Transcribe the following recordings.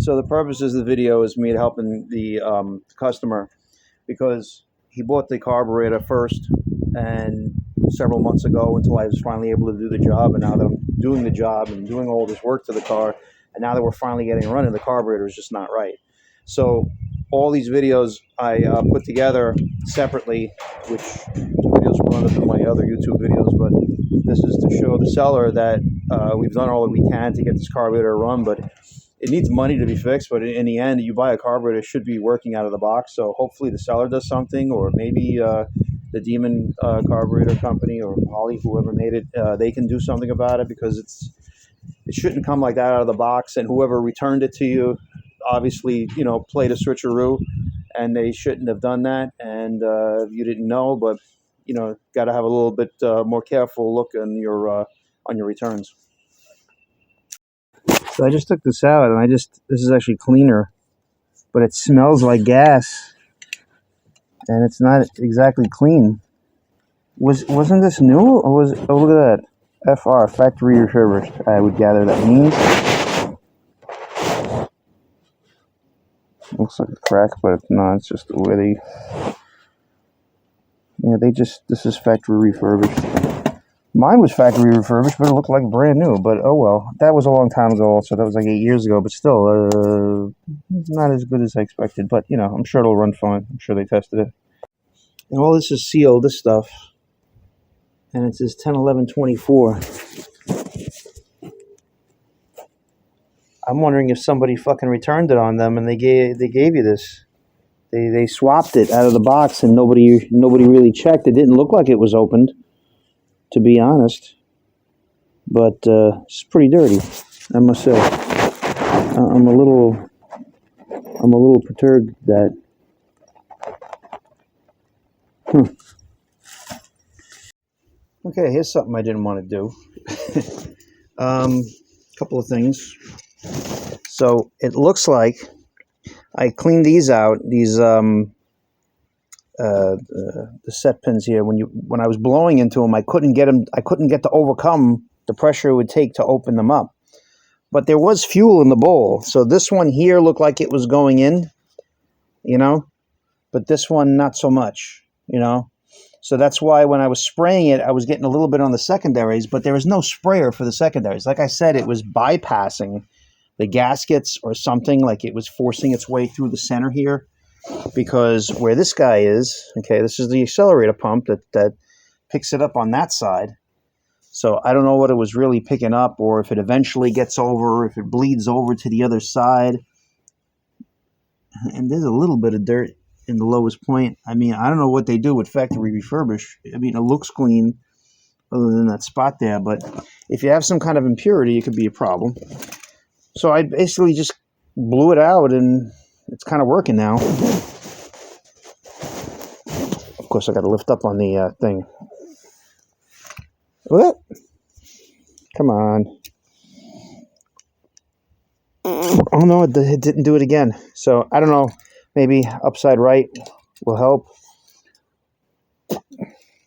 So the purpose of the video is me helping the customer, because he bought the carburetor first and several months ago, until I was finally able to do the job. And now that I'm doing the job and doing all this work to the car, and now that we're finally getting running, the carburetor is just not right. So all these videos I put together separately, which videos will end up in my other YouTube videos, but this is to show the seller that we've done all that we can to get this carburetor to run, but it needs money to be fixed. But in the end, you buy a carburetor, it should be working out of the box. So hopefully the seller does something, or maybe the Demon carburetor company, or Holley, whoever made it, they can do something about it, because it shouldn't come like that out of the box. And whoever returned it to you, obviously, played a switcheroo, and they shouldn't have done that. And you didn't know, but got to have a little bit more careful look on your returns. So I just took this out, and this is actually cleaner, but it smells like gas, and it's not exactly clean. Wasn't this new, or was it? Oh, look at that, FR, factory refurbished. I would gather that means. Looks like a crack, but no, it's just the way this is factory refurbished. Mine was factory refurbished, but it looked like brand new. But oh well, that was a long time ago also. That was like 8 years ago, but still, not as good as I expected. But I'm sure it'll run fine. I'm sure they tested it. And all this is sealed, this stuff. And it says 10/11/24. I'm wondering if somebody fucking returned it on them, and they gave you this. They swapped it out of the box, and nobody really checked. It didn't look like it was opened, to be honest. But it's pretty dirty, I must say. I'm a little perturbed that. Okay, here's something I didn't want to do. Couple of things. So it looks like I cleaned these out. These the set pins here. When I was blowing into them, I couldn't get to overcome the pressure it would take to open them up. But there was fuel in the bowl, so this one here looked like it was going in, but this one not so much, So that's why when I was spraying it, I was getting a little bit on the secondaries, but there was no sprayer for the secondaries. Like I said, it was bypassing the gaskets or something, like it was forcing its way through the center here, because where this guy is, okay, this is the accelerator pump that picks it up on that side. So I don't know what it was really picking up, or if it eventually gets over, if it bleeds over to the other side. And there's a little bit of dirt in the lowest point. I mean, I don't know what they do with factory refurbish. I mean, it looks clean other than that spot there, but if you have some kind of impurity, it could be a problem. So I basically just blew it out, and it's kind of working now. Of course, I got to lift up on the thing. What? Come on. Oh no, it didn't do it again. So I don't know. Maybe upside right will help.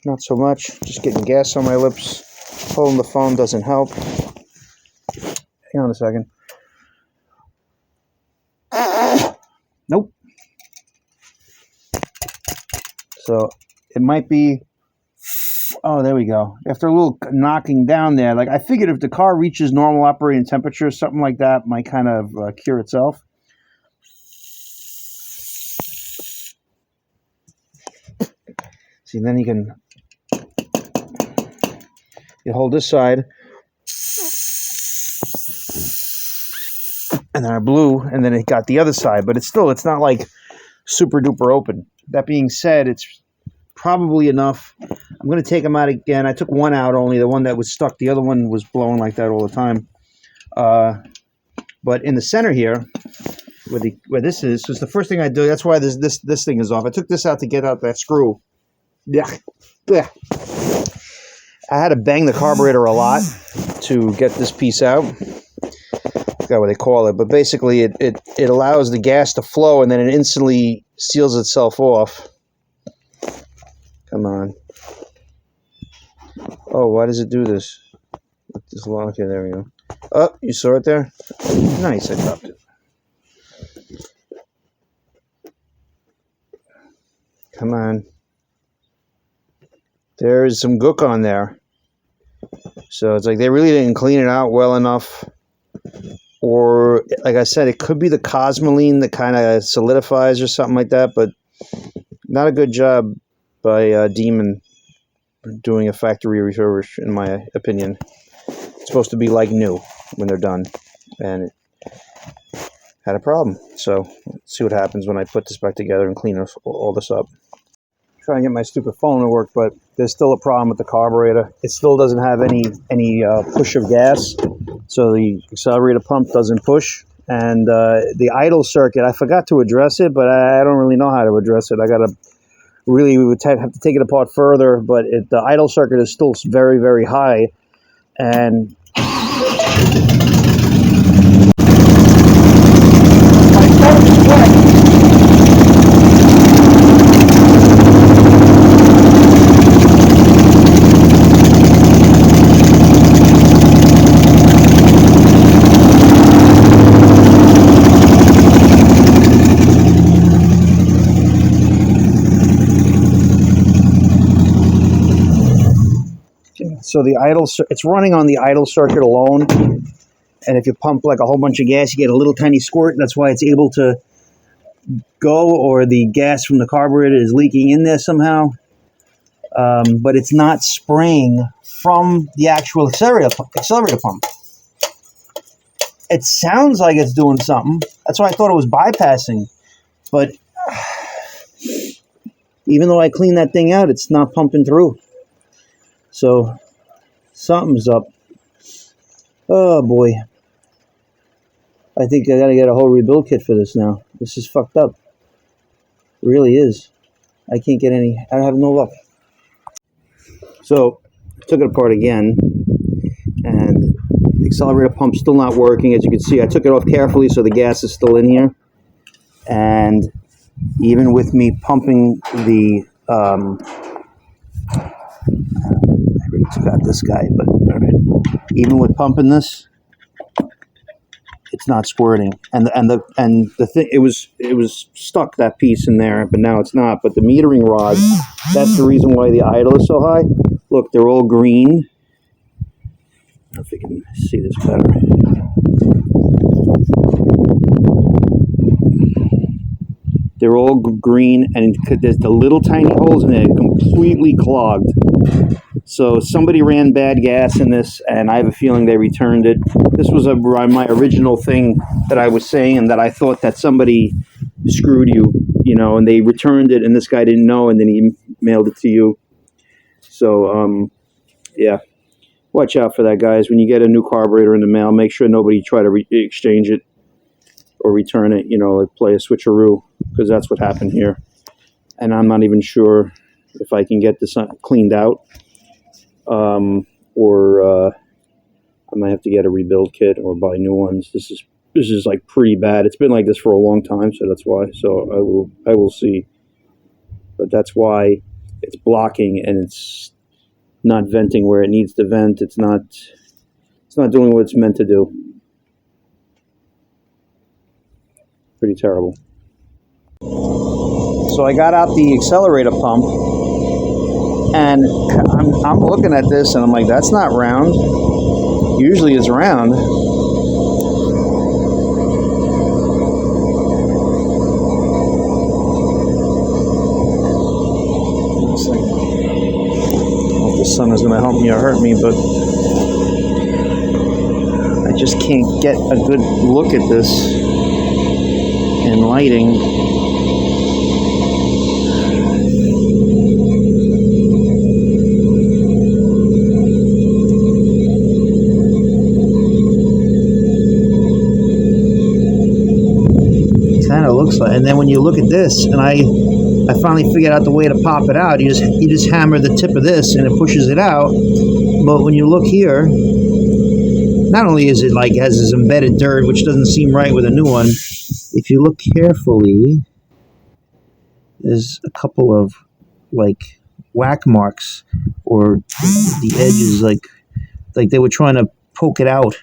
Not so much. Just getting gas on my lips. Holding the phone doesn't help. Hang on a second. Nope. So it might be. Oh, there we go. After a little knocking down there, like I figured if the car reaches normal operating temperature, something like that might kind of cure itself. See, then you hold this side, and then I blew, and then it got the other side, but it's not like super duper open. That being said, it's probably enough. I'm going to take them out again. I took one out only, the one that was stuck. The other one was blowing like that all the time. But in the center here, where this is the first thing I do. That's why this thing is off. I took this out to get out that screw. Yeah. I had to bang the carburetor a lot to get this piece out. I forgot what they call it, but basically it allows the gas to flow, and then it instantly seals itself off. Come on. Oh, why does it do this? With this lock here, there we go. Oh, you saw it there? Nice, I dropped it. Come on. There's some gook on there. So it's like they really didn't clean it out well enough. Or, like I said, it could be the cosmoline that kind of solidifies or something like that, but not a good job by Demon doing a factory refurbish, in my opinion. It's supposed to be like new when they're done, and it had a problem. So let's see what happens when I put this back together and clean all this up. Try and get my stupid phone to work, but there's still a problem with the carburetor. It still doesn't have any push of gas, so the accelerator pump doesn't push. And the idle circuit, I forgot to address it, but I don't really know how to address it. I gotta really, we would have to take it apart further, but the idle circuit is still very, very high, and so the idle, it's running on the idle circuit alone, and if you pump like a whole bunch of gas, you get a little tiny squirt. That's why it's able to go, or the gas from the carburetor is leaking in there somehow. But it's not spraying from the actual accelerator pump. It sounds like it's doing something. That's why I thought it was bypassing. But even though I cleaned that thing out, it's not pumping through. So something's up. Oh boy. I think I gotta get a whole rebuild kit for this now. This is fucked up. It really is. I can't get any, I have no luck. So I took it apart again, and the accelerator pump's still not working. As you can see, I took it off carefully so the gas is still in here. And even with me pumping the, I already took out this guy, but all right. Even with pumping this, it's not squirting. And the thing, it was stuck, that piece in there, but now it's not. But the metering rod, that's the reason why the idle is so high. Look, they're all green. I don't know if you can see this better. They're all green, and there's the little tiny holes in it completely clogged. So somebody ran bad gas in this, and I have a feeling they returned it. This was my original thing that I was saying, and that I thought that somebody screwed you, and they returned it, and this guy didn't know, and then he mailed it to you. So, yeah. Watch out for that, guys. When you get a new carburetor in the mail, make sure nobody try to exchange it or return it, play a switcheroo, because that's what happened here. And I'm not even sure if I can get this cleaned out, or I might have to get a rebuild kit or buy new ones. This is like pretty bad. It's been like this for a long time, so that's why. So I will see. But that's why it's blocking, and it's not venting where it needs to vent. It's not doing what it's meant to do. Pretty terrible. So I got out the accelerator pump, and I'm looking at this, and I'm like, that's not round. Usually it's round. Looks like, I hope the sun is going to help me or hurt me, but I just can't get a good look at this in lighting. Kind of looks like, and then when you look at this, and I finally figured out the way to pop it out. You just hammer the tip of this, and it pushes it out. But when you look here, not only is it like has this embedded dirt, which doesn't seem right with a new one. If you look carefully, there's a couple of like whack marks, or the edges, like they were trying to poke it out,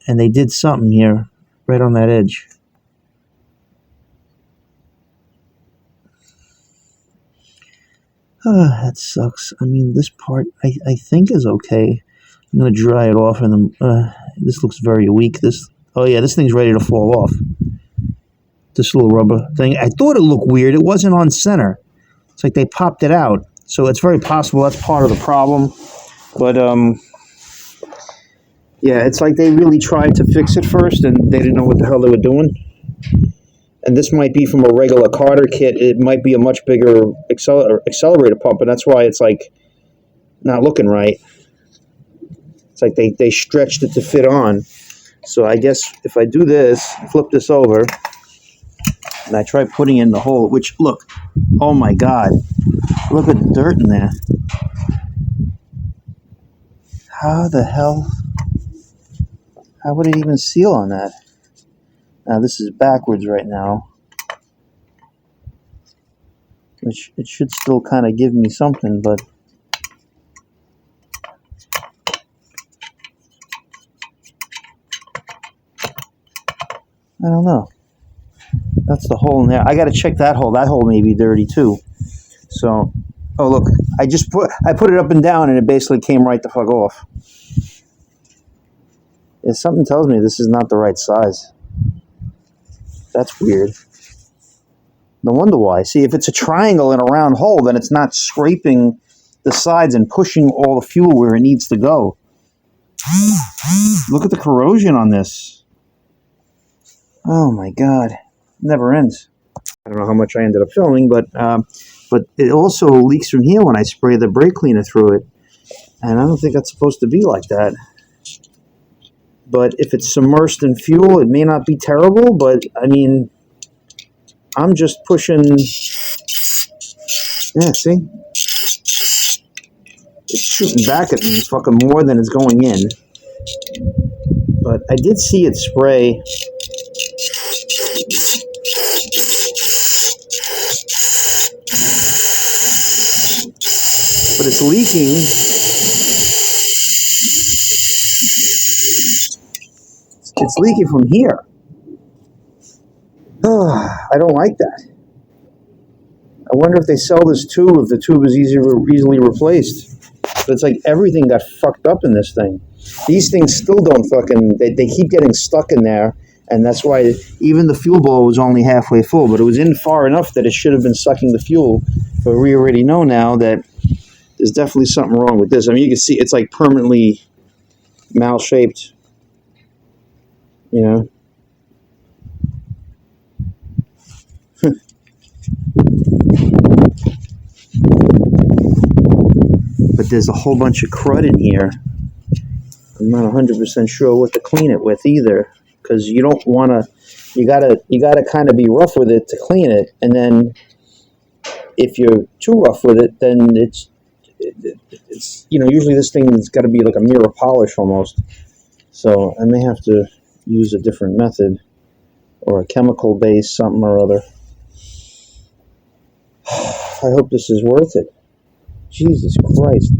and they did something here right on that edge. That sucks. I mean, this part I think is okay. I'm gonna dry it off, and then this looks very weak. Oh yeah, this thing's ready to fall off. This little rubber thing. I thought it looked weird. It wasn't on center. It's like they popped it out. So it's very possible that's part of the problem. But yeah, it's like they really tried to fix it first, and they didn't know what the hell they were doing. And this might be from a regular Carter kit. It might be a much bigger accelerator pump, and that's why it's like not looking right. It's like they stretched it to fit on. So I guess if I do this, flip this over, and I try putting in the hole, which, look, oh my God, look at the dirt in there. How the hell, how would it even seal on that? Now this is backwards right now, which it should still kind of give me something, but I don't know. That's the hole in there. I got to check that hole. That hole may be dirty too. So, oh look, I put it up and down, and it basically came right the fuck off. Yeah, something tells me this is not the right size. That's weird. No wonder why. See, if it's a triangle in a round hole, then it's not scraping the sides and pushing all the fuel where it needs to go. Look at the corrosion on this. Oh my God. It never ends. I don't know how much I ended up filming, but it also leaks from here when I spray the brake cleaner through it. And I don't think that's supposed to be like that. But if it's submersed in fuel, it may not be terrible, but I mean, I'm just pushing. Yeah, see? It's shooting back at me fucking more than it's going in. But I did see it spray. But it's leaking. It's leaking from here. I don't like that. I wonder if they sell this tube, if the tube is easily replaced. But it's like everything got fucked up in this thing. These things still don't fucking, they keep getting stuck in there, and that's why even the fuel bowl was only halfway full, but it was in far enough that it should have been sucking the fuel. But we already know now that there's definitely something wrong with this. I mean, you can see it's like permanently mal-shaped, you know? But there's a whole bunch of crud in here. I'm not 100% sure what to clean it with either, because you don't want to. You gotta kind of be rough with it to clean it, and then if you're too rough with it, then it's usually this thing has got to be like a mirror polish almost. So I may have to use a different method or a chemical base something or other. I hope this is worth it. Jesus Christ.